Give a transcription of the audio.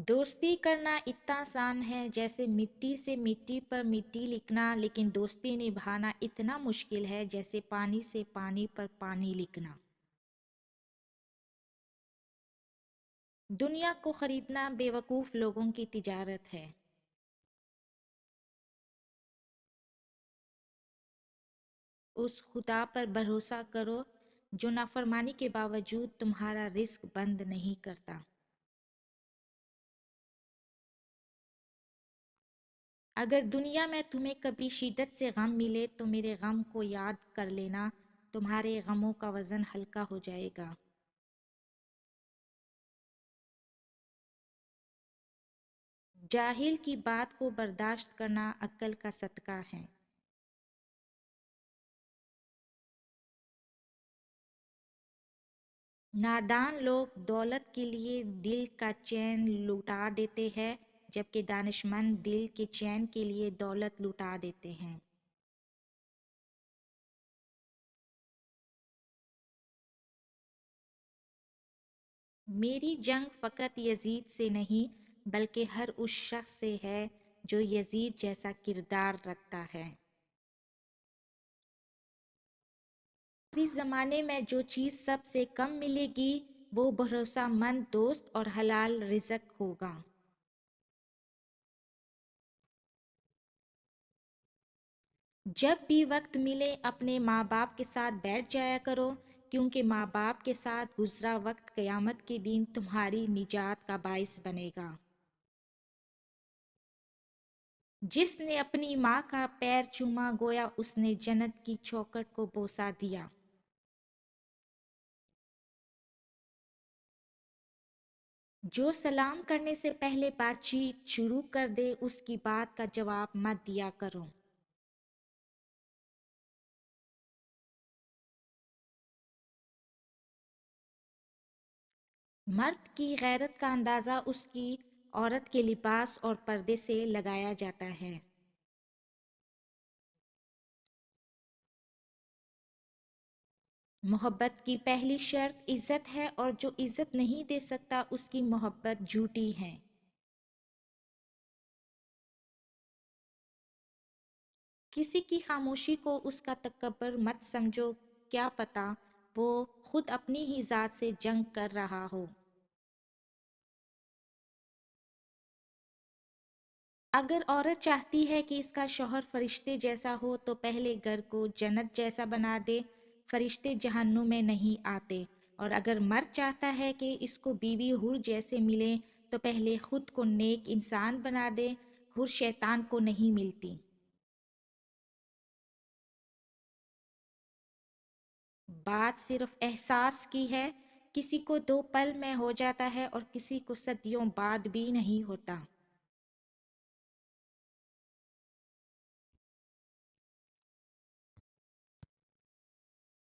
دوستی کرنا اتنا آسان ہے جیسے مٹی سے مٹی پر مٹی لکھنا، لیکن دوستی نبھانا اتنا مشکل ہے جیسے پانی سے پانی پر پانی لکھنا۔ دنیا کو خریدنا بیوقوف لوگوں کی تجارت ہے۔ اس خدا پر بھروسہ کرو جو نافرمانی کے باوجود تمہارا رزق بند نہیں کرتا۔ اگر دنیا میں تمہیں کبھی شدت سے غم ملے تو میرے غم کو یاد کر لینا، تمہارے غموں کا وزن ہلکا ہو جائے گا۔ جاہل کی بات کو برداشت کرنا عقل کا صدقہ ہے۔ نادان لوگ دولت کے لیے دل کا چین لٹا دیتے ہیں، جبکہ دانشمند دل کے چین کے لیے دولت لٹا دیتے ہیں۔ میری جنگ فقط یزید سے نہیں بلکہ ہر اس شخص سے ہے جو یزید جیسا کردار رکھتا ہے۔ آخری زمانے میں جو چیز سب سے کم ملے گی وہ بھروسہ مند دوست اور حلال رزق ہوگا۔ جب بھی وقت ملے اپنے ماں باپ کے ساتھ بیٹھ جایا کرو، کیونکہ ماں باپ کے ساتھ گزرا وقت قیامت کے دن تمہاری نجات کا باعث بنے گا۔ جس نے اپنی ماں کا پیر چوما گویا اس نے جنت کی چوکھٹ کو بوسہ دیا۔ جو سلام کرنے سے پہلے بات چیت شروع کر دے اس کی بات کا جواب مت دیا کرو۔ مرد کی غیرت کا اندازہ اس کی عورت کے لباس اور پردے سے لگایا جاتا ہے۔ محبت کی پہلی شرط عزت ہے، اور جو عزت نہیں دے سکتا اس کی محبت جھوٹی ہے۔ کسی کی خاموشی کو اس کا تکبر مت سمجھو، کیا پتہ وہ خود اپنی ہی ذات سے جنگ کر رہا ہو۔ اگر عورت چاہتی ہے کہ اس کا شوہر فرشتے جیسا ہو تو پہلے گھر کو جنت جیسا بنا دے، فرشتے جہنم میں نہیں آتے، اور اگر مرد چاہتا ہے کہ اس کو بیوی حور جیسے ملے تو پہلے خود کو نیک انسان بنا دے، حور شیطان کو نہیں ملتی۔ بات صرف احساس کی ہے، کسی کو 2 پل میں ہو جاتا ہے اور کسی کو صدیوں بعد بھی نہیں ہوتا۔